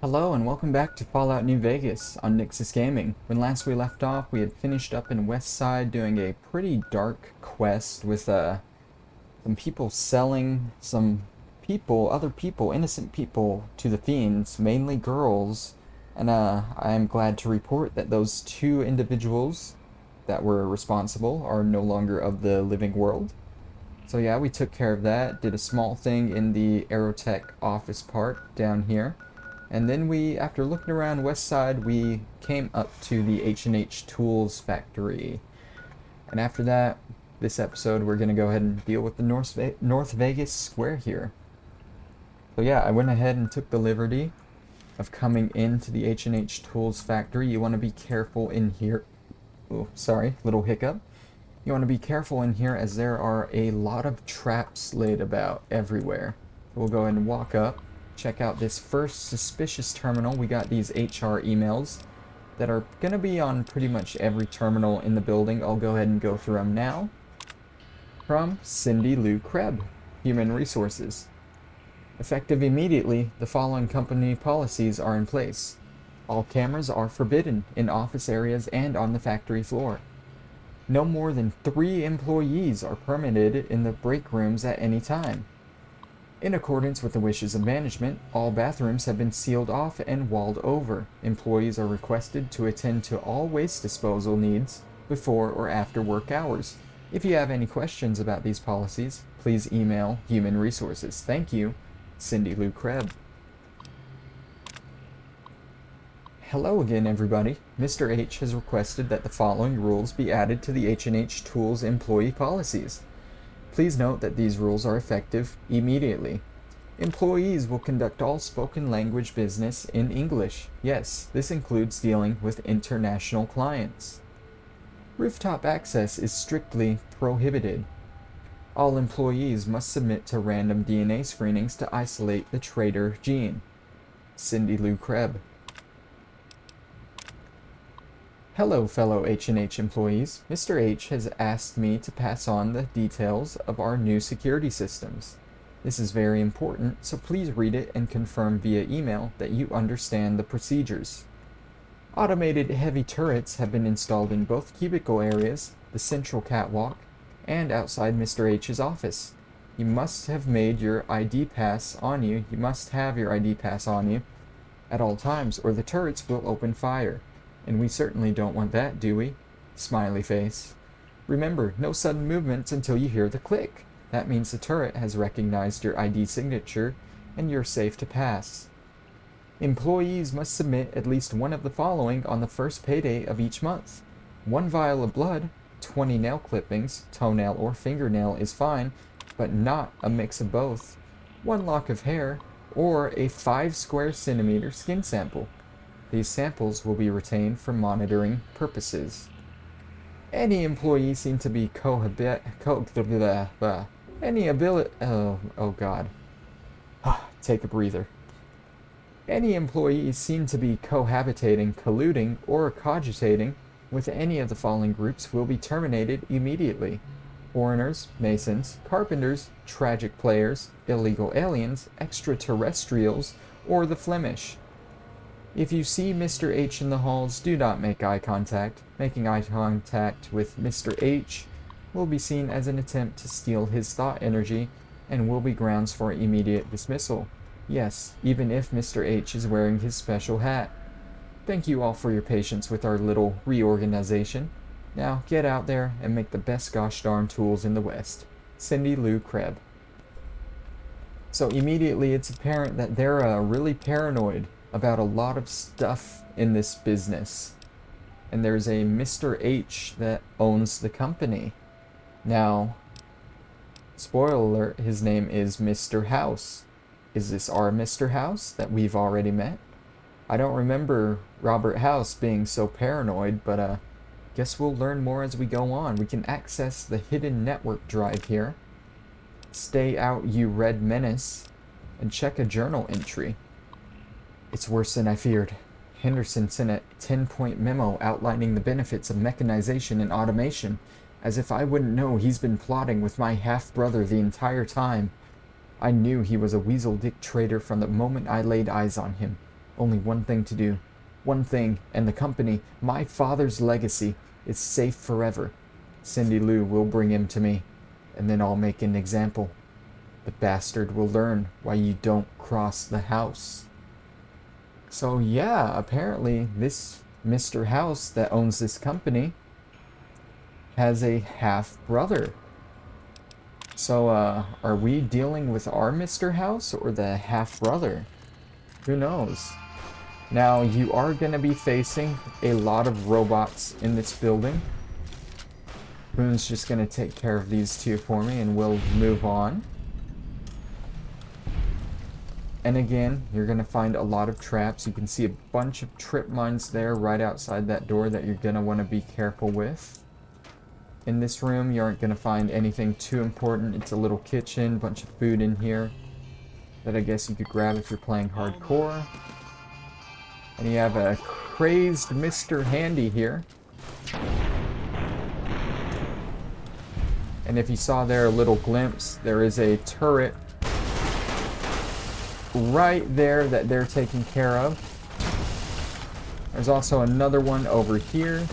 Hello and welcome back to Fallout New Vegas on Nyxus Gaming. When last we left off, we had finished up in West Side doing a pretty dark quest with some people selling other people, innocent people to the fiends, mainly girls. And I am glad to report that those two individuals that were responsible are no longer of the living world. So yeah, we took care of that, did a small thing in the Aerotech office part down here. And then we, after looking around West Side, we came up to the H&H Tools factory. And after that, this episode, we're going to go ahead and deal with the North Vegas square here. So yeah, I went ahead and took the liberty of coming into the H&H Tools factory. You want to be careful in here. Oh, sorry, little hiccup. You want to be careful in here as there are a lot of traps laid about everywhere. So we'll go ahead and walk up. Check out this first suspicious terminal. We got these HR emails that are going to be on pretty much every terminal in the building. I'll go ahead and go through them now. From Cindy Lou Krebs, Human Resources. Effective immediately, the following company policies are in place. All cameras are forbidden in office areas and on the factory floor. No more than 3 employees are permitted in the break rooms at any time. In accordance with the wishes of management, all bathrooms have been sealed off and walled over. Employees are requested to attend to all waste disposal needs before or after work hours. If you have any questions about these policies, please email Human Resources. Thank you, Cindy Lou Krebs. Hello again, everybody. Mr. H has requested that the following rules be added to the H&H Tools employee policies. Please note that these rules are effective immediately. Employees will conduct all spoken language business in English. Yes, this includes dealing with international clients. Rooftop access is strictly prohibited. All employees must submit to random DNA screenings to isolate the traitor gene. Cindy Lou Krebs. Hello, fellow H&H employees. Mr. H has asked me to pass on the details of our new security systems. This is very important, so please read it and confirm via email that you understand the procedures. Automated heavy turrets have been installed in both cubicle areas, the central catwalk, and outside Mr. H's office. You must have your ID pass on you at all times, or the turrets will open fire. And we certainly don't want that, do we? Smiley face. Remember, no sudden movements until you hear the click. That means the turret has recognized your ID signature and you're safe to pass. Employees must submit at least one of the following on the first payday of each month. 1 vial of blood, 20 nail clippings, toenail or fingernail is fine, but not a mix of both. 1 lock of hair, or a 5 square centimeter skin sample. These samples will be retained for monitoring purposes. Any employee seen to be take a breather. Any employees seen to be cohabitating, colluding, or cogitating with any of the following groups will be terminated immediately. Foreigners, Masons, Carpenters, Tragic Players, Illegal Aliens, Extraterrestrials, or the Flemish. If you see Mr. H in the halls, do not make eye contact. Making eye contact with Mr. H will be seen as an attempt to steal his thought energy and will be grounds for immediate dismissal. Yes, even if Mr. H is wearing his special hat. Thank you all for your patience with our little reorganization. Now get out there and make the best gosh darn tools in the West. Cindy Lou Krebs. So immediately it's apparent that they're really paranoid about a lot of stuff in this business. And there's a Mr. H that owns the company. Now, spoiler alert, his name is Mr. House. Is this our Mr. House that we've already met? I don't remember Robert House being so paranoid, but guess we'll learn more as we go on. We can access the hidden network drive here. Stay out, you red menace, and check a journal entry. It's worse than I feared. Henderson sent a 10-point memo outlining the benefits of mechanization and automation, as if I wouldn't know he's been plotting with my half-brother the entire time. I knew he was a weasel dick traitor from the moment I laid eyes on him. Only one thing to do. One thing, and the company, my father's legacy, is safe forever. Cindy Lou will bring him to me, and then I'll make an example. The bastard will learn why you don't cross the house. So yeah, apparently this Mr. House that owns this company has a half-brother. So, are we dealing with our Mr. House or the half-brother? Who knows? Now, you are going to be facing a lot of robots in this building. Boone's just going to take care of these two for me and we'll move on. And again, you're going to find a lot of traps. You can see a bunch of trip mines there right outside that door that you're going to want to be careful with. In this room, you aren't going to find anything too important. It's a little kitchen, bunch of food in here that I guess you could grab if you're playing hardcore. And you have a crazed Mr. Handy here. And if you saw there a little glimpse, there is a turret right there that they're taking care of. There's also another one over here.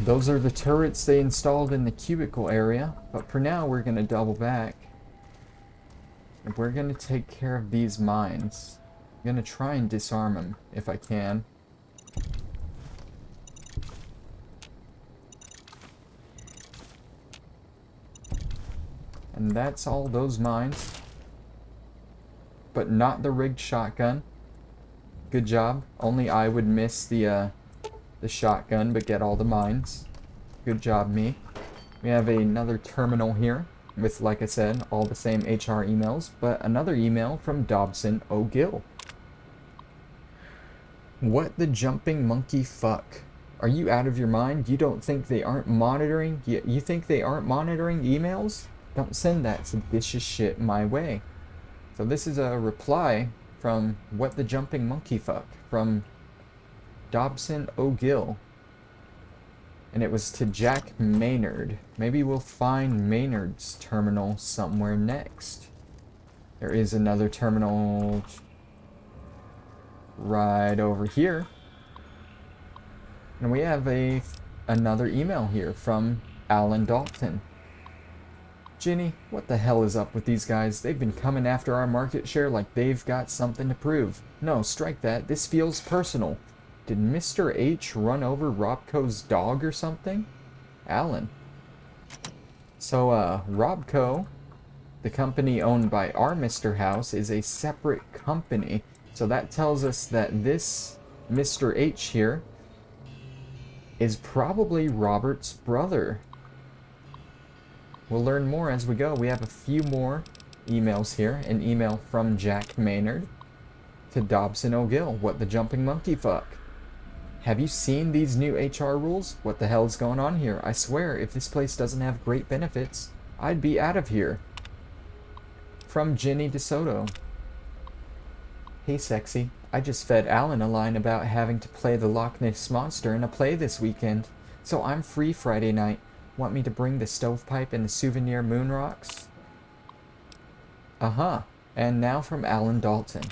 Those are the turrets they installed in the cubicle area. But for now, we're going to double back. And we're going to take care of these mines. I'm going to try and disarm them if I can. And that's all those mines. But not the rigged shotgun. Good job. Only I would miss the shotgun, but get all the mines. Good job, me. We have another terminal here with, like I said, all the same HR emails, but another email from Dobson O'Gill. What the jumping monkey fuck? Are you out of your mind? You don't think they aren't monitoring? You think they aren't monitoring emails? Don't send that seditious shit my way. So this is a reply from What the Jumping Monkey Fuck from Dobson O'Gill. And it was to Jack Maynard. Maybe we'll find Maynard's terminal somewhere next. There is another terminal right over here. And we have another email here from Alan Dalton. Ginny, what the hell is up with these guys? They've been coming after our market share like they've got something to prove. No, strike that. This feels personal. Did Mr. H run over Robco's dog or something? Alan. So, Robco, the company owned by our Mr. House, is a separate company. So that tells us that this Mr. H here is probably Robert's brother. We'll learn more as we go. We have a few more emails here. An email from Jack Maynard to Dobson O'Gill. What the jumping monkey fuck? Have you seen these new HR rules? What the hell is going on here? I swear, if this place doesn't have great benefits, I'd be out of here. From Jenny DeSoto. Hey sexy, I just fed Alan a line about having to play the Loch Ness Monster in a play this weekend. So I'm free Friday night. Want me to bring the stovepipe and the souvenir moon rocks? Uh-huh. And now from Alan Dalton.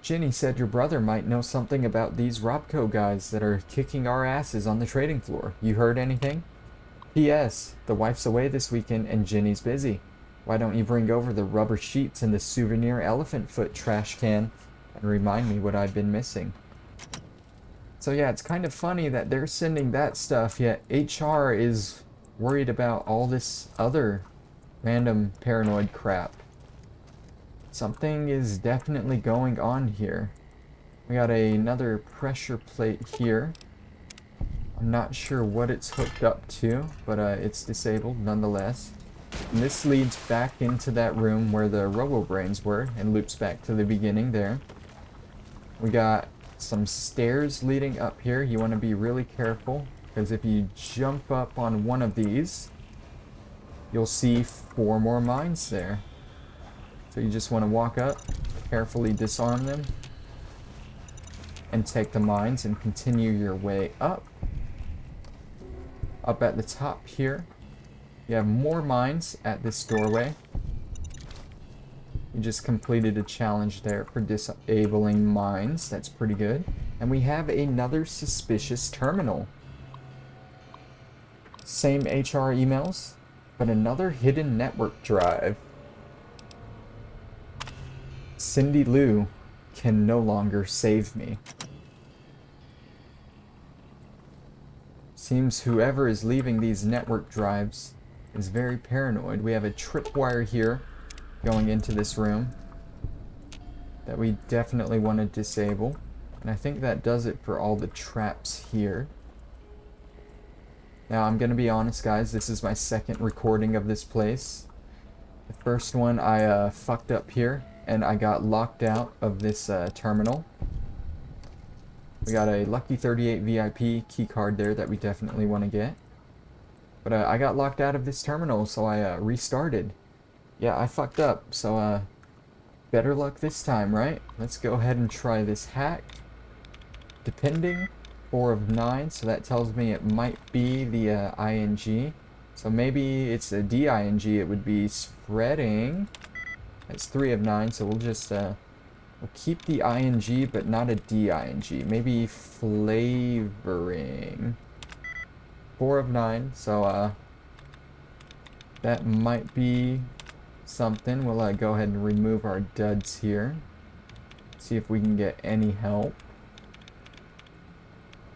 Ginny said your brother might know something about these Robco guys that are kicking our asses on the trading floor. You heard anything? P.S. The wife's away this weekend and Ginny's busy. Why don't you bring over the rubber sheets and the souvenir elephant foot trash can and remind me what I've been missing? So yeah, it's kind of funny that they're sending that stuff, yet HR is worried about all this other random paranoid crap. Something is definitely going on here. We got another pressure plate here. I'm not sure what it's hooked up to, but it's disabled nonetheless. And this leads back into that room where the Robo-Brains were and loops back to the beginning there. We got some stairs leading up here. You want to be really careful, because if you jump up on one of these, you'll see 4 more mines there. So you just want to walk up, carefully disarm them, and take the mines and continue your way up. Up at the top here, you have more mines at this doorway. You just completed a challenge there for disabling mines. That's pretty good. And we have another suspicious terminal. Same HR emails, but another hidden network drive. Cindy Lou can no longer save me. Seems whoever is leaving these network drives is very paranoid. We have a tripwire here going into this room that we definitely want to disable. And I think that does it for all the traps here. Now, I'm going to be honest, guys. This is my second recording of this place. The first one, I fucked up here, and I got locked out of this terminal. We got a Lucky 38 VIP key card there that we definitely want to get. But I got locked out of this terminal, so I restarted. Yeah, I fucked up, so better luck this time, right? Let's go ahead and try this hack. Depending, 4 of 9, so that tells me it might be the ing. So maybe it's a DING, it would be spreading. That's 3 of 9, so we'll just we'll keep the ing, but not a DING. Maybe flavoring. 4 of 9, so that might be something. We'll go ahead and remove our duds here. See if we can get any help.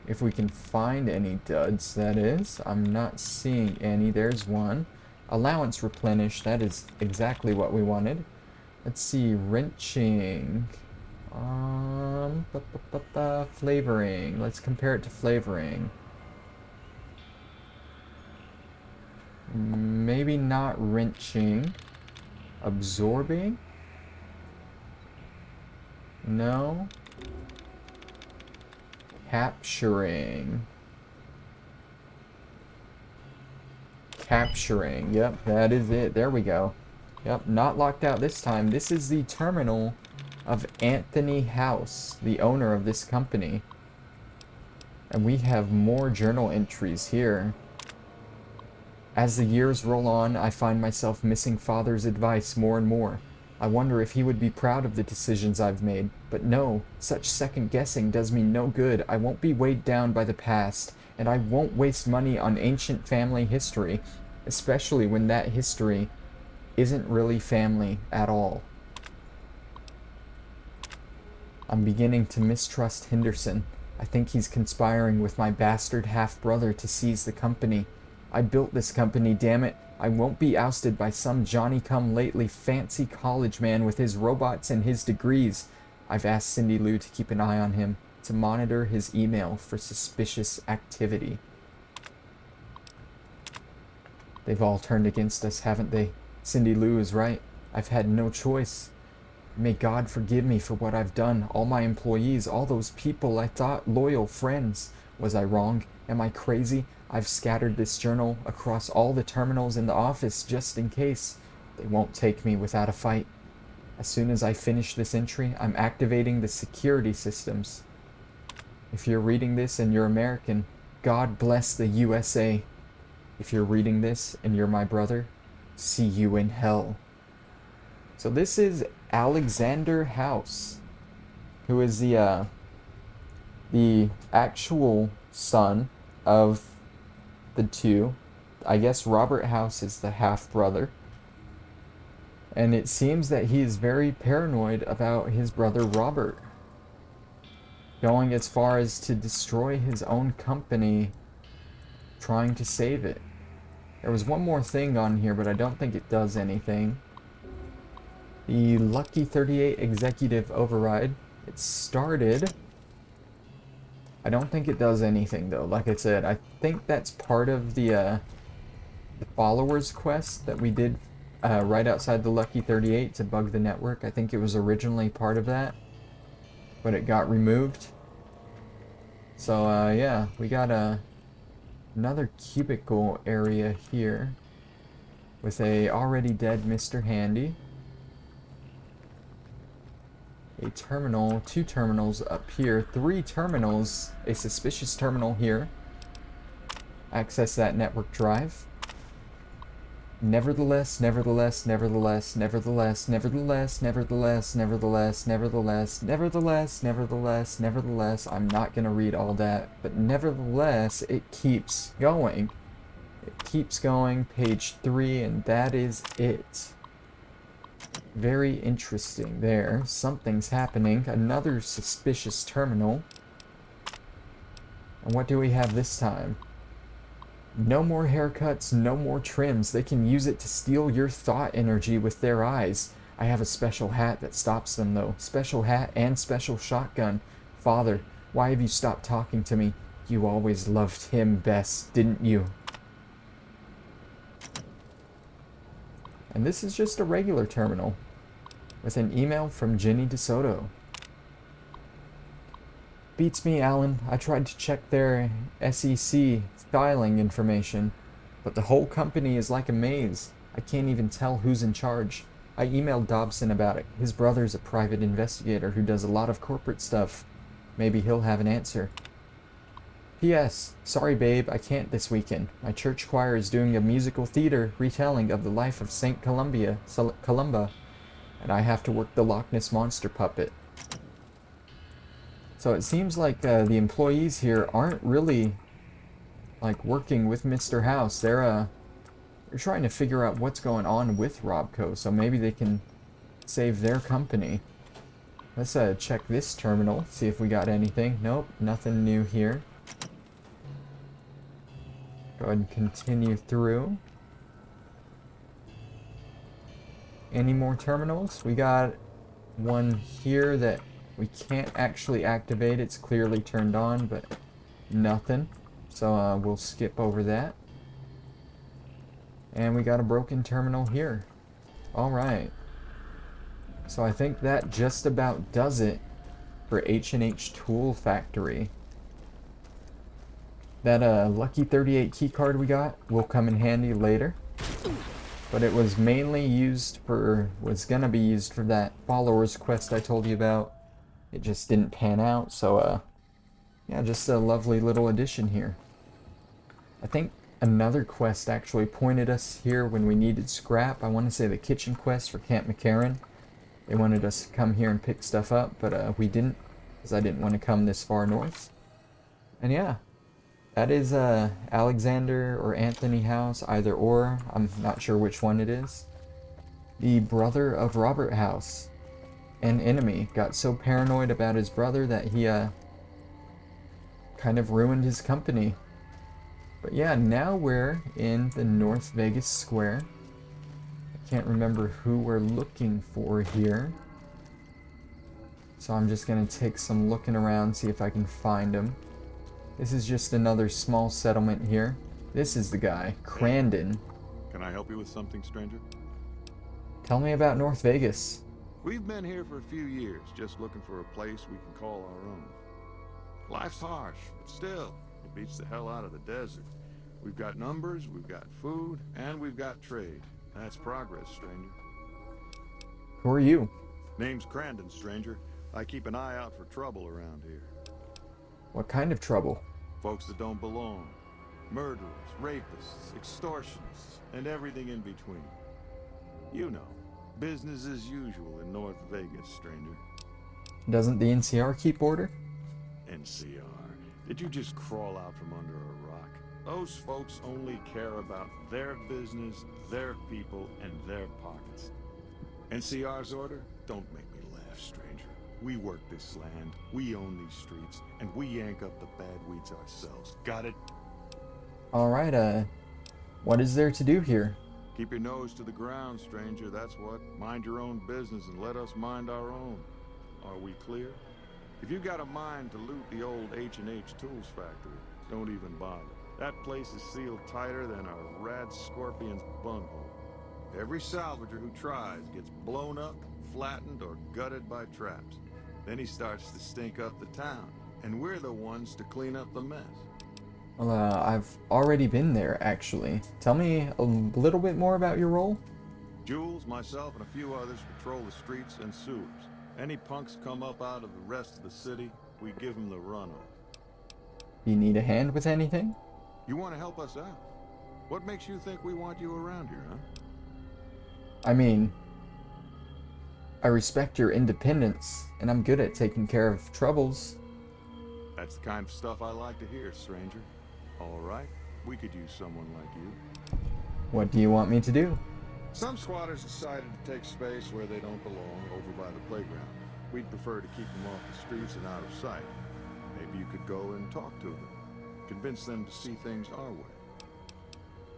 If we can find any duds, that is. I'm not seeing any. There's one. Allowance replenish. That is exactly what we wanted. Let's see. Wrenching. Flavoring. Let's compare it to flavoring. Maybe not wrenching. Absorbing? No. Capturing. Capturing. Yep, that is it. There we go. Yep, not locked out this time. This is the terminal of Anthony House, the owner of this company. And we have more journal entries here. As the years roll on, I find myself missing Father's advice more and more. I wonder if he would be proud of the decisions I've made. But no, such second guessing does me no good. I won't be weighed down by the past, and I won't waste money on ancient family history, especially when that history isn't really family at all. I'm beginning to mistrust Henderson. I think he's conspiring with my bastard half-brother to seize the company. I built this company, damn it. I won't be ousted by some Johnny-come-lately fancy college man with his robots and his degrees. I've asked Cindy Lou to keep an eye on him, to monitor his email for suspicious activity. They've all turned against us, haven't they? Cindy Lou is right. I've had no choice. May God forgive me for what I've done. All my employees, all those people I thought loyal friends. Was I wrong? Am I crazy? I've scattered this journal across all the terminals in the office just in case. They won't take me without a fight. As soon as I finish this entry, I'm activating the security systems. If you're reading this and you're American, God bless the USA. If you're reading this and you're my brother, see you in hell. So this is Alexander House, who is the actual son of the two. I guess Robert House is the half-brother. And it seems that he is very paranoid about his brother Robert, going as far as to destroy his own company, trying to save it. There was one more thing on here, but I don't think it does anything. The Lucky 38 Executive Override. It started. I don't think it does anything, though. Like I said, I think that's part of the followers quest that we did right outside the Lucky 38 to bug the network. I think it was originally part of that, but it got removed. So yeah, we got another cubicle area here with a already dead Mr. Handy. A terminal, 2 terminals up here, 3 terminals, a suspicious terminal here. Access that network drive. Nevertheless, nevertheless, nevertheless, nevertheless, nevertheless, nevertheless, nevertheless, nevertheless, nevertheless, nevertheless, nevertheless, I'm not gonna read all that, but nevertheless, it keeps going. It keeps going, page 3, and that is it. Very interesting there. Something's happening. Another suspicious terminal. And what do we have this time? No more haircuts, no more trims. They can use it to steal your thought energy with their eyes. I have a special hat that stops them, though. Special hat and special shotgun. Father, why have you stopped talking to me? You always loved him best, didn't you? And this is just a regular terminal with an email from Jenny DeSoto. Beats me, Alan. I tried to check their SEC filing information, but the whole company is like a maze. I can't even tell who's in charge. I emailed Dobson about it. His brother's a private investigator who does a lot of corporate stuff. Maybe he'll have an answer. P.S. Sorry, babe, I can't this weekend. My church choir is doing a musical theater retelling of the life of Saint Columba, and I have to work the Loch Ness Monster puppet. So it seems like the employees here aren't really like working with Mr. House. They're trying to figure out what's going on with Robco, so maybe they can save their company. Let's check this terminal, see if we got anything. Nope, nothing new here. Go ahead and continue through. Any more terminals? We got one here that we can't actually activate. It's clearly turned on, but nothing. So we'll skip over that. And we got a broken terminal here. Alright. So I think that just about does it for H&H Tool Factory. That lucky 38 keycard we got will come in handy later. But it was mainly used for, was gonna be used for that followers quest I told you about. It just didn't pan out, so yeah, just a lovely little addition here. I think another quest actually pointed us here when we needed scrap. I want to say the kitchen quest for Camp McCarran. They wanted us to come here and pick stuff up, but we didn't, because I didn't want to come this far north. And yeah. That is Alexander or Anthony House, either or. I'm not sure which one it is. The brother of Robert House. An enemy. Got so paranoid about his brother that he kind of ruined his company. But yeah, now we're in the North Vegas Square. I can't remember who we're looking for here. So I'm just going to take some looking around, see if I can find him. This is just another small settlement here. This is the guy, Crandon. Can I help you with something, stranger? Tell me about North Vegas. We've been here for a few years, just looking for a place we can call our own. Life's harsh, but still, it beats the hell out of the desert. We've got numbers, we've got food, and we've got trade. That's progress, stranger. Who are you? Name's Crandon, stranger. I keep an eye out for trouble around here. What kind of trouble? Folks that don't belong. Murderers, rapists, extortionists, and everything in between. You know, business as usual in North Vegas, stranger. Doesn't the NCR keep order? NCR? Did you just crawl out from under a rock? Those folks only care about their business, their people, and their pockets. NCR's order? Don't make me laugh, stranger. We work this land, we own these streets, and we yank up the bad weeds ourselves. Got it? Alright, what is there to do here? Keep your nose to the ground, stranger, that's what. Mind your own business and let us mind our own. Are we clear? If you got a mind to loot the old H&H Tools Factory, don't even bother. That place is sealed tighter than a rad scorpion's bunghole. Every salvager who tries gets blown up, flattened, or gutted by traps. Then he starts to stink up the town, and we're the ones to clean up the mess. Well, I've already been there, actually. Tell me a little bit more about your role? Jules, myself, and a few others patrol the streets and sewers. Any punks come up out of the rest of the city, we give them the run-off. You need a hand with anything? You want to help us out? What makes you think we want you around here, huh? I mean, I respect your independence, and I'm good at taking care of troubles. That's the kind of stuff I like to hear, stranger. All right, we could use someone like you. What do you want me to do? Some squatters decided to take space where they don't belong over by the playground. We'd prefer to keep them off the streets and out of sight. Maybe you could go and talk to them. Convince them to see things our way.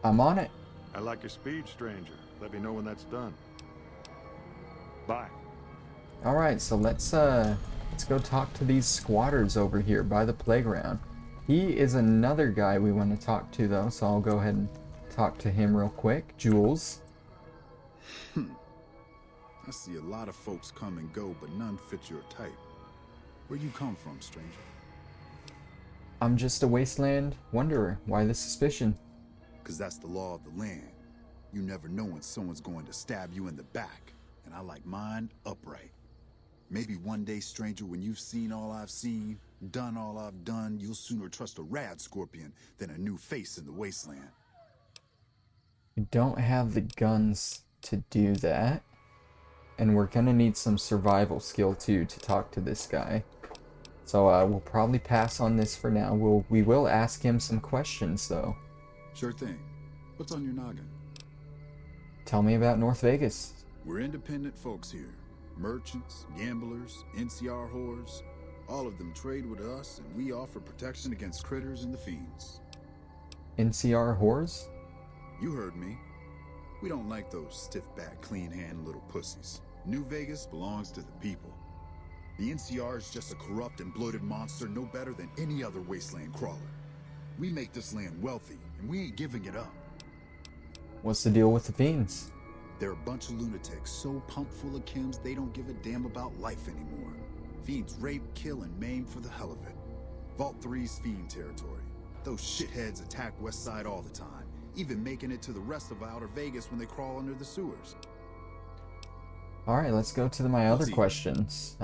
I'm on it. I like your speed, stranger. Let me know when that's done. Bye. Alright, so let's go talk to these squatters over here by the playground. He is another guy we want to talk to though, so I'll go ahead and talk to him real quick. Jules. I see a lot of folks come and go, but none fit your type. Where you come from, stranger? I'm just a wasteland wanderer. Why the suspicion? 'Cause that's the law of the land. You never know when someone's going to stab you in the back, and I like mine upright. Maybe one day, stranger, when you've seen all I've seen, done all I've done, you'll sooner trust a rad scorpion than a new face in the wasteland. We don't have the guns to do that. And we're gonna need some survival skill too to talk to this guy. So we'll probably pass on this for now. We will ask him some questions though. Sure thing. What's on your noggin? Tell me about North Vegas. We're independent folks here. Merchants, gamblers, NCR whores. All of them trade with us, and we offer protection against critters and the fiends. NCR whores? You heard me. We don't like those stiff-backed, clean-handed little pussies. New Vegas belongs to the people. The NCR is just a corrupt and bloated monster no better than any other wasteland crawler. We make this land wealthy, and we ain't giving it up. What's the deal with the fiends? They're a bunch of lunatics so pumped full of chems they don't give a damn about life anymore. Fiends rape, kill, and maim for the hell of it. Vault 3's fiend territory. Those shitheads attack Westside all the time, even making it to the rest of Outer Vegas when they crawl under the sewers. Alright, let's go to my other questions.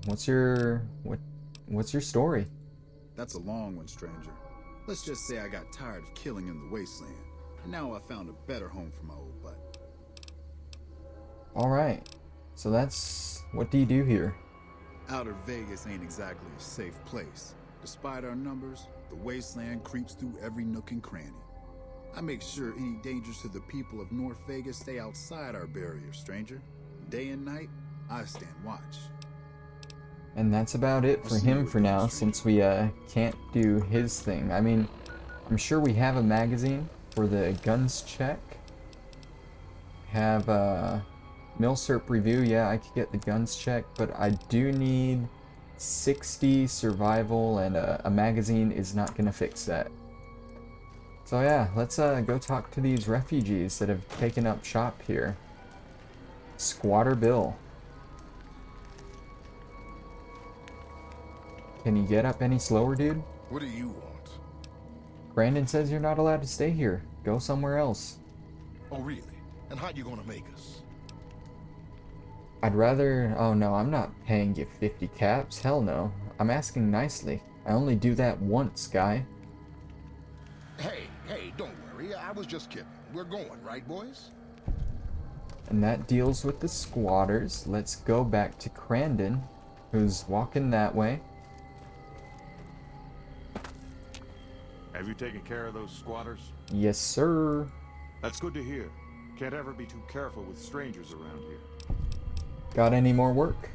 What's your story? That's a long one, stranger. Let's just say I got tired of killing in the wasteland, and now I found a better home for my old butt. Alright, so what do you do here? Outer Vegas ain't exactly a safe place. Despite our numbers, the wasteland creeps through every nook and cranny. I make sure any dangers to the people of North Vegas stay outside our barrier, stranger. Day and night, I stand watch. And that's about it for him for now, since we can't do his thing. I mean, I'm sure we have a magazine for the guns check. Have Milsurp review, yeah, I could get the guns check, but I do need 60 survival, and a magazine is not gonna fix that. So yeah, let's go talk to these refugees that have taken up shop here. Squatter Bill. Can you get up any slower, dude? What do you want? Brandon says you're not allowed to stay here. Go somewhere else. Oh, really? And how you gonna make us? I'd rather... Oh no, I'm not paying you 50 caps. Hell no. I'm asking nicely. I only do that once, guy. Hey, don't worry. I was just kidding. We're going, right, boys? And that deals with the squatters. Let's go back to Crandon, who's walking that way. Have you taken care of those squatters? Yes, sir. That's good to hear. Can't ever be too careful with strangers around here. Got any more work?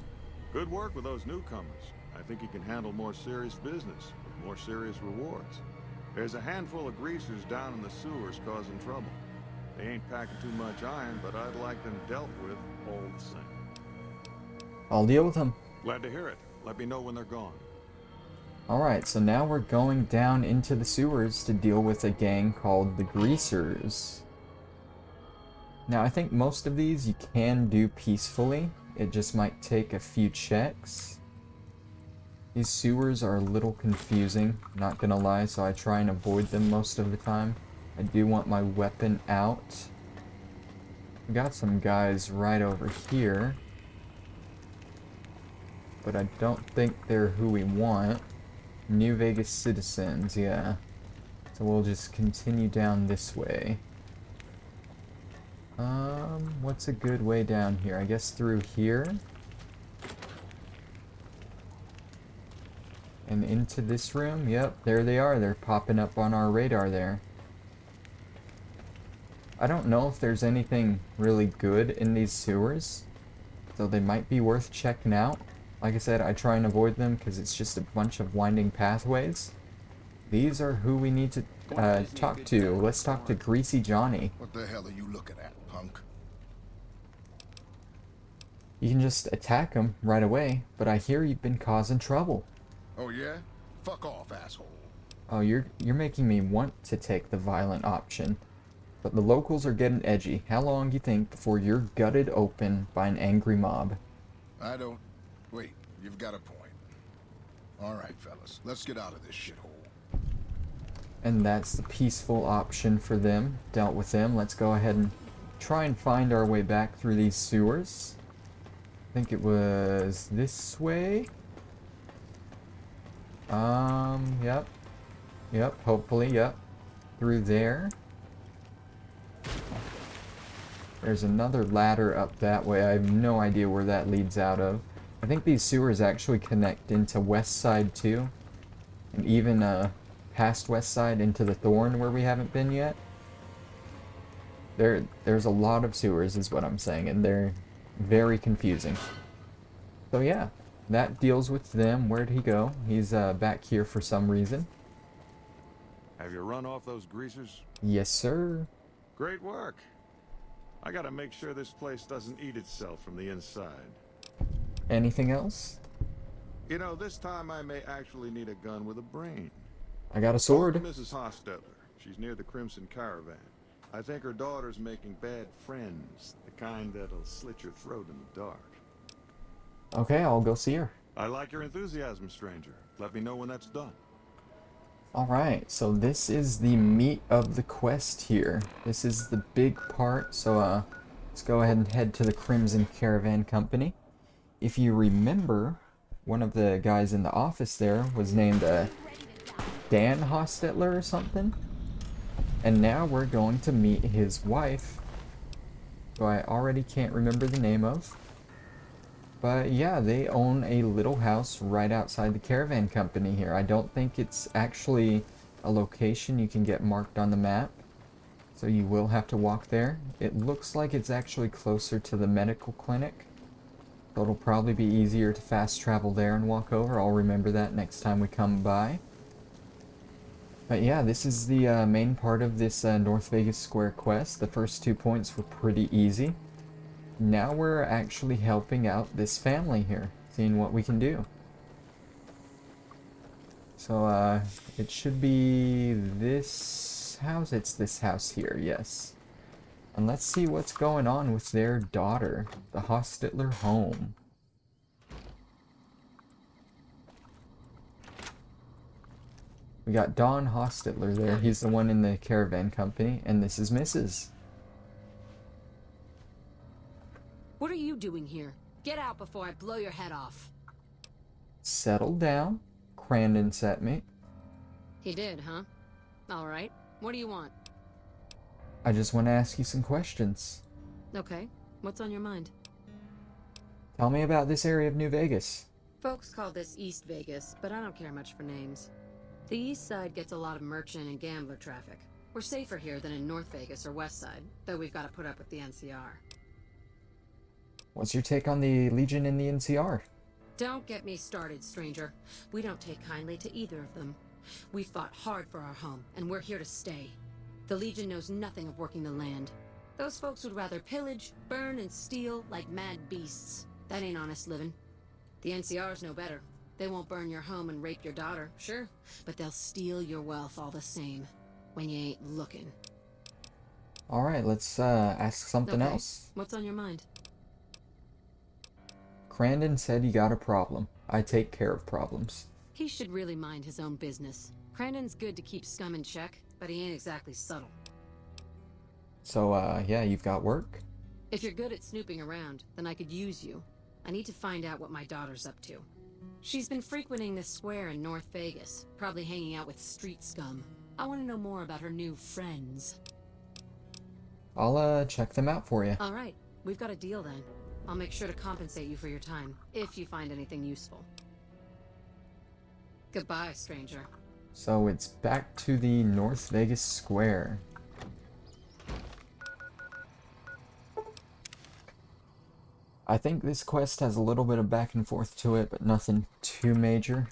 Good work with those newcomers. I think you can handle more serious business with more serious rewards. There's a handful of greasers down in the sewers causing trouble. They ain't packing too much iron, but I'd like them dealt with all the same. I'll deal with them. Glad to hear it. Let me know when they're gone. Alright, so now we're going down into the sewers to deal with a gang called the Greasers. Now, I think most of these you can do peacefully. It just might take a few checks. These sewers are a little confusing, not gonna lie, so I try and avoid them most of the time. I do want my weapon out. We got some guys right over here, but I don't think they're who we want. New Vegas citizens, yeah. So we'll just continue down this way. What's a good way down here? I guess through here. And into this room. Yep, there they are. They're popping up on our radar there. I don't know if there's anything really good in these sewers, so they might be worth checking out. Like I said, I try and avoid them because it's just a bunch of winding pathways. These are who we need to talk to. Let's talk to Greasy Johnny. What the hell are you looking at, punk? You can just attack him right away, but I hear you've been causing trouble. Oh yeah? Fuck off, asshole. Oh, you're making me want to take the violent option. But the locals are getting edgy. How long do you think before you're gutted open by an angry mob? I don't... Wait, you've got a point. Alright, fellas, let's get out of this shithole. And that's the peaceful option for them. Dealt with them. Let's go ahead and try and find our way back through these sewers. I think it was this way. Yep. Yep, hopefully, yep. Through there. There's another ladder up that way. I have no idea where that leads out of. I think these sewers actually connect into West Side too. And even past West Side into the Thorn where we haven't been yet. There's a lot of sewers is what I'm saying, and they're very confusing. So yeah, that deals with them. Where'd he go? He's back here for some reason. Have you run off those greasers? Yes, sir. Great work. I gotta make sure this place doesn't eat itself from the inside. Anything else? You know, this time I may actually need a gun with a brain. I got a sword. Mrs. Hostetler. She's near the Crimson Caravan. I think her daughter's making bad friends, the kind that'll slit your throat in the dark. Okay, I'll go see her. I like your enthusiasm, stranger. Let me know when that's done. Alright, so this is the meat of the quest here. This is the big part, so let's go ahead and head to the Crimson Caravan Company. If you remember, one of the guys in the office there was named Dan Hostetler or something. And now we're going to meet his wife, who I already can't remember the name of. But yeah, they own a little house right outside the caravan company here. I don't think it's actually a location you can get marked on the map, so you will have to walk there. It looks like it's actually closer to the medical clinic, so it'll probably be easier to fast travel there and walk over. I'll remember that next time we come by. But yeah, this is the main part of this North Vegas Square quest. The first 2 points were pretty easy. Now we're actually helping out this family here, seeing what we can do. So it should be this house. It's this house here, yes. And let's see what's going on with their daughter, the Hostetler home. We got Don Hostetler there. He's the one in the caravan company, and this is Mrs. What are you doing here? Get out before I blow your head off. Settle down. Crandon sent me. He did, huh? Alright. What do you want? I just want to ask you some questions. Okay. What's on your mind? Tell me about this area of New Vegas. Folks call this East Vegas, but I don't care much for names. The East Side gets a lot of merchant and gambler traffic. We're safer here than in North Vegas or West Side, though we've got to put up with the NCR. What's your take on the Legion and the NCR? Don't get me started, stranger. We don't take kindly to either of them. We fought hard for our home, and we're here to stay. The Legion knows nothing of working the land. Those folks would rather pillage, burn, and steal like mad beasts. That ain't honest living. The NCR's no better. They won't burn your home and rape your daughter, sure, but they'll steal your wealth all the same, when you ain't looking. Alright, let's ask something else. What's on your mind? Crandon said you got a problem. I take care of problems. He should really mind his own business. Crandon's good to keep scum in check, but he ain't exactly subtle. So, yeah, you've got work? If you're good at snooping around, then I could use you. I need to find out what my daughter's up to. She's been frequenting this square in North Vegas, probably hanging out with street scum. I want to know more about her new friends. I'll check them out for you. All right, we've got a deal then. I'll make sure to compensate you for your time, if you find anything useful. Goodbye, stranger. So it's back to the North Vegas Square. I think this quest has a little bit of back and forth to it, but nothing too major.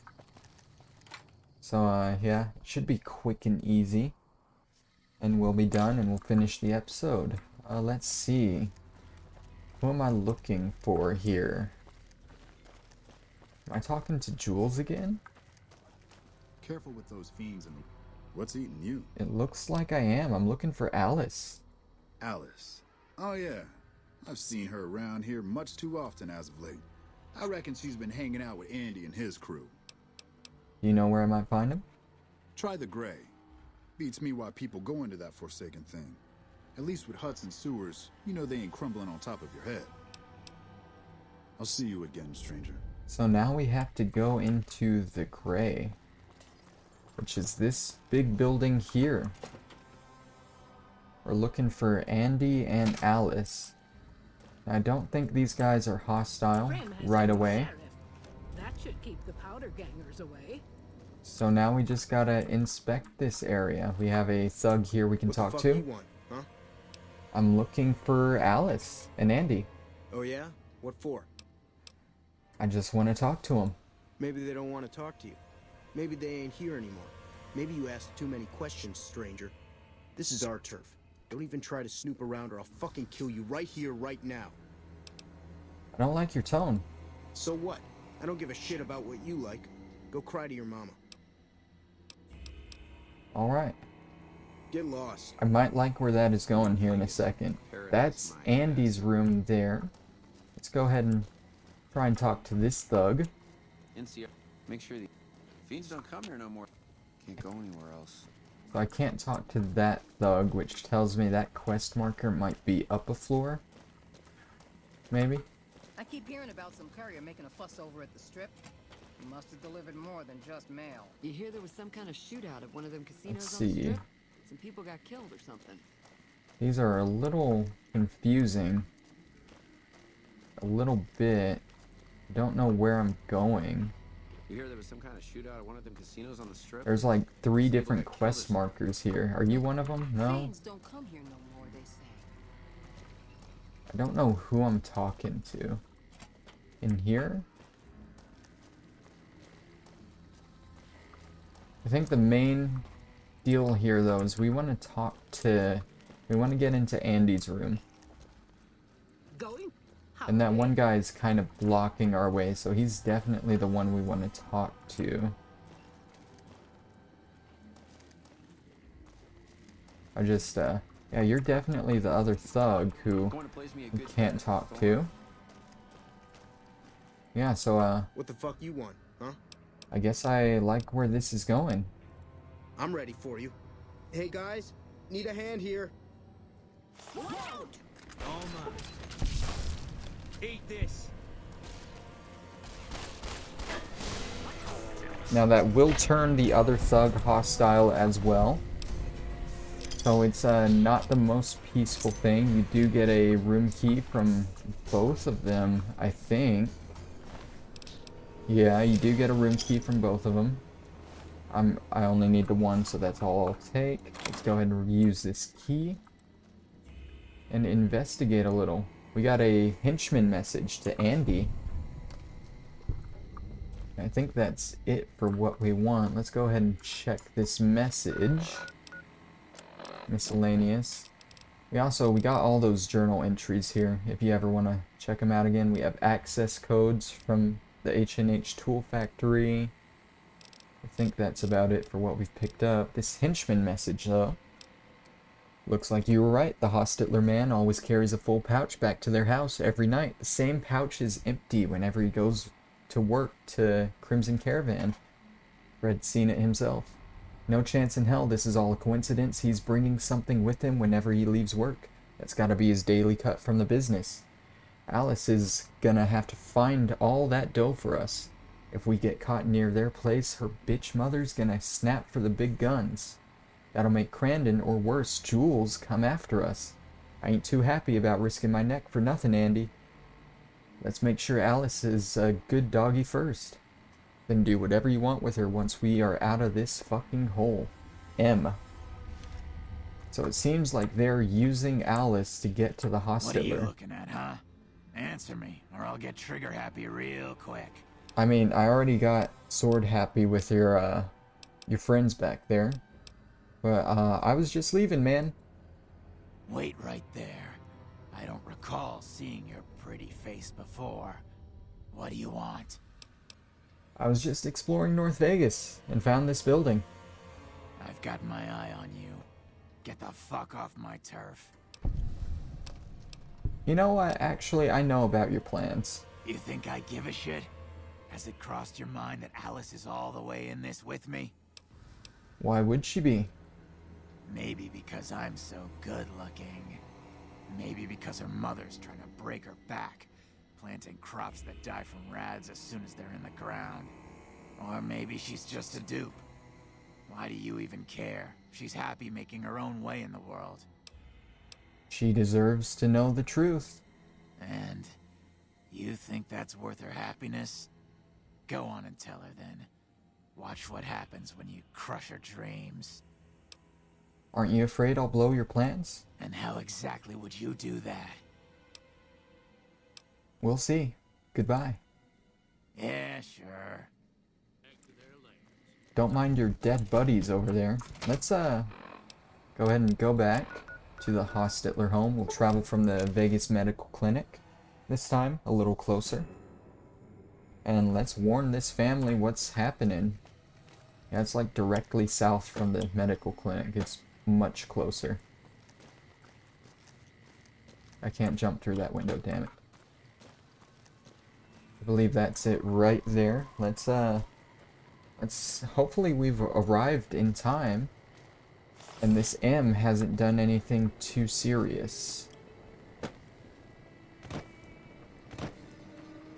So yeah, it should be quick and easy. And we'll be done and we'll finish the episode. Let's see. Who am I looking for here? Am I talking to Jules again? Careful with those fiends and what's eating you? It looks like I am. I'm looking for Alice. Alice. Oh yeah. I've seen her around here much too often as of late. I reckon she's been hanging out with Andy and his crew. You know where I might find him? Try the gray. Beats me why people go into that forsaken thing. At least with huts and sewers, you know they ain't crumbling on top of your head. I'll see you again, stranger. So now we have to go into the gray, which is this big building here. We're looking for Andy and Alice. I don't think these guys are hostile right away. That should keep the powder gangers away. So now we just gotta inspect this area. We have a thug here we can What talk the fuck to. you want, huh? I'm looking for Alice and Andy. Oh yeah? What for? I just want to talk to them. Maybe they don't want to talk to you. Maybe they ain't here anymore. Maybe you asked too many questions, stranger. This is our turf. Don't even try to snoop around or I'll fucking kill you right here, right now. I don't like your tone. So what? I don't give a shit about what you like. Go cry to your mama. Alright. Get lost. I might like where that is going here in a second. That's Andy's room there. Let's go ahead and try and talk to this thug. NCR, make sure the fiends don't come here no more. Can't go anywhere else. So I can't talk to that thug, which tells me that quest marker might be up a floor. Maybe? I keep hearing about some courier making a fuss over at the strip. He must have delivered more than just mail. You hear there was some kind of shootout at one of them casinos Let's on the see. strip? Some people got killed or something. These are a little confusing. A little bit. Don't know where I'm going. You hear there was some kind of shootout at one of them casinos on the strip? There's like 3 Some people different got killed or quest something. markers here. Are you one of them? No? Fiends don't come here no more, they say. I don't know who I'm talking to. In here? I think the main deal here though is we want to get into Andy's room. Going? And that one guy is kind of blocking our way, so he's definitely the one we want to talk to. I just, yeah, you're definitely the other thug who Going to place me a we good can't time talk for to. Yeah, so, What the fuck you want, huh? I guess I like where this is going. I'm ready for you. Hey guys, need a hand here. Eat this. Now that will turn the other thug hostile as well. So it's not the most peaceful thing. You do get a room key from both of them, I think. Yeah, you do get a room key from both of them. I only need the one, so that's all I'll take. Let's go ahead and use this key and investigate a little. We got a henchman message to Andy. I think that's it for what we want. Let's go ahead and check this message. Miscellaneous. We got all those journal entries here. If you ever want to check them out again, we have access codes from the H&H Tool Factory. I think that's about it for what we've picked up. This henchman message, though. Looks like you were right. The Hostitler man always carries a full pouch back to their house every night. The same pouch is empty whenever he goes to work to Crimson Caravan. Fred's seen it himself. No chance in hell this is all a coincidence. He's bringing something with him whenever he leaves work. That's gotta be his daily cut from the business. Alice is gonna have to find all that dough for us. If we get caught near their place, her bitch mother's gonna snap for the big guns. That'll make Crandon, or worse, Jules, come after us. I ain't too happy about risking my neck for nothing, Andy. Let's make sure Alice is a good doggy first. Then do whatever you want with her once we are out of this fucking hole. M. So it seems like they're using Alice to get to the What are you hospital. looking at, huh? Answer me, or I'll get trigger happy real quick. I mean, I already got sword happy with your friends back there. But, I was just leaving, man. Wait right there. I don't recall seeing your pretty face before. What do you want? I was just exploring North Vegas and found this building. I've got my eye on you. Get the fuck off my turf. You know what? Actually, I know about your plans. You think I give a shit? Has it crossed your mind that Alice is all the way in this with me? Why would she be? Maybe because I'm so good looking. Maybe because her mother's trying to break her back, planting crops that die from rads as soon as they're in the ground. Or maybe she's just a dupe. Why do you even care? She's happy making her own way in the world. She deserves to know the truth. And you think that's worth her happiness? Go on and tell her then. Watch what happens when you crush her dreams. Aren't you afraid I'll blow your plans? And how exactly would you do that? We'll see. Goodbye. Yeah, sure. Don't mind your dead buddies over there. Let's, go ahead and go back to the Hostetler home. We'll travel from the Vegas Medical Clinic. This time, a little closer. And let's warn this family what's happening. Yeah, it's like directly south from the medical clinic. It's much closer. I can't jump through that window, damn it. I believe that's it right there. Let's hopefully we've arrived in time. And this M hasn't done anything too serious.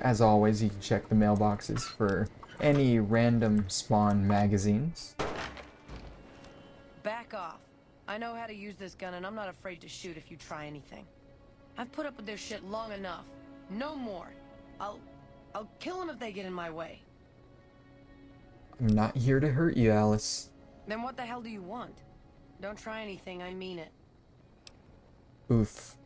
As always, you can check the mailboxes for any random spawn magazines. Back off. I know how to use this gun, and I'm not afraid to shoot if you try anything. I've put up with their shit long enough. No more. I'll kill them if they get in my way. I'm not here to hurt you, Alice. Then what the hell do you want? Don't try anything, I mean it. Oof.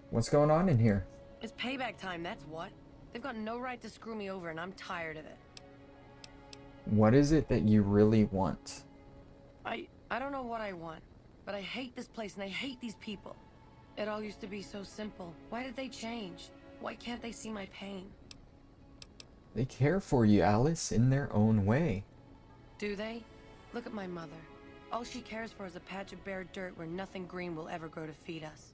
What's going on in here? It's payback time, that's what. They've got no right to screw me over, and I'm tired of it. What is it that you really want? I don't know what I want, but I hate this place and I hate these people. It all used to be so simple. Why did they change? Why can't they see my pain? They care for you, Alice, in their own way. Do they? Look at my mother. All she cares for is a patch of bare dirt where nothing green will ever grow to feed us.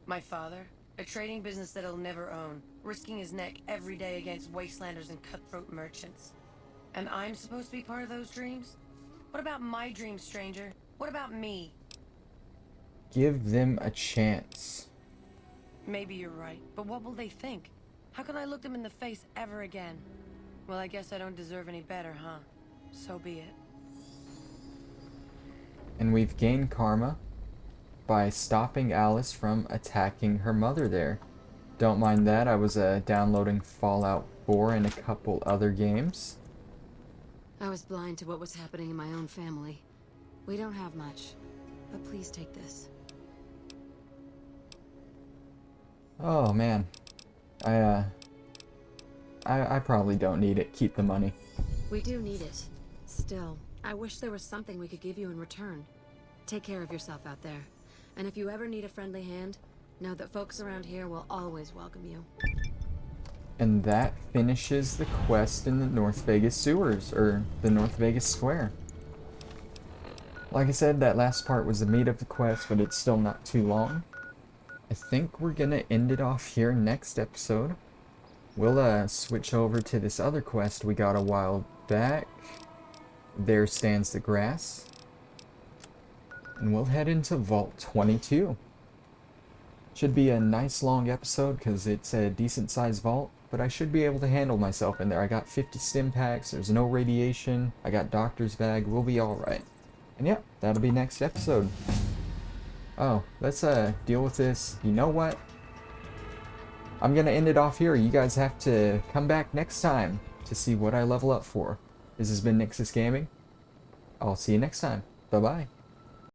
My father, a trading business that he'll never own, risking his neck every day against wastelanders and cutthroat merchants. And I'm supposed to be part of those dreams? What about my dreams, stranger? What about me? Give them a chance. Maybe you're right, but what will they think? How can I look them in the face ever again? Well, I guess I don't deserve any better, huh? So be it. And we've gained karma by stopping Alice from attacking her mother there. Don't mind that, I was downloading Fallout 4 and a couple other games. I was blind to what was happening in my own family. We don't have much, but please take this. Oh man. I probably don't need it. Keep the money. We do need it. Still, I wish there was something we could give you in return. Take care of yourself out there. And if you ever need a friendly hand, know that folks around here will always welcome you. And that finishes the quest in the North Vegas sewers, or the North Vegas Square. Like I said, that last part was the meat of the quest, but it's still not too long. I think we're gonna end it off here next episode. We'll switch over to this other quest we got a while back. There stands the grass. And we'll head into Vault 22. Should be a nice long episode because it's a decent sized vault, but I should be able to handle myself in there. I got 50 stim packs, there's no radiation, I got doctor's bag, we'll be alright. And yep, that'll be next episode. Oh, let's deal with this. You know what? I'm gonna end it off here. You guys have to come back next time to see what I level up for. This has been Nyxus Gaming. I'll see you next time. Bye-bye.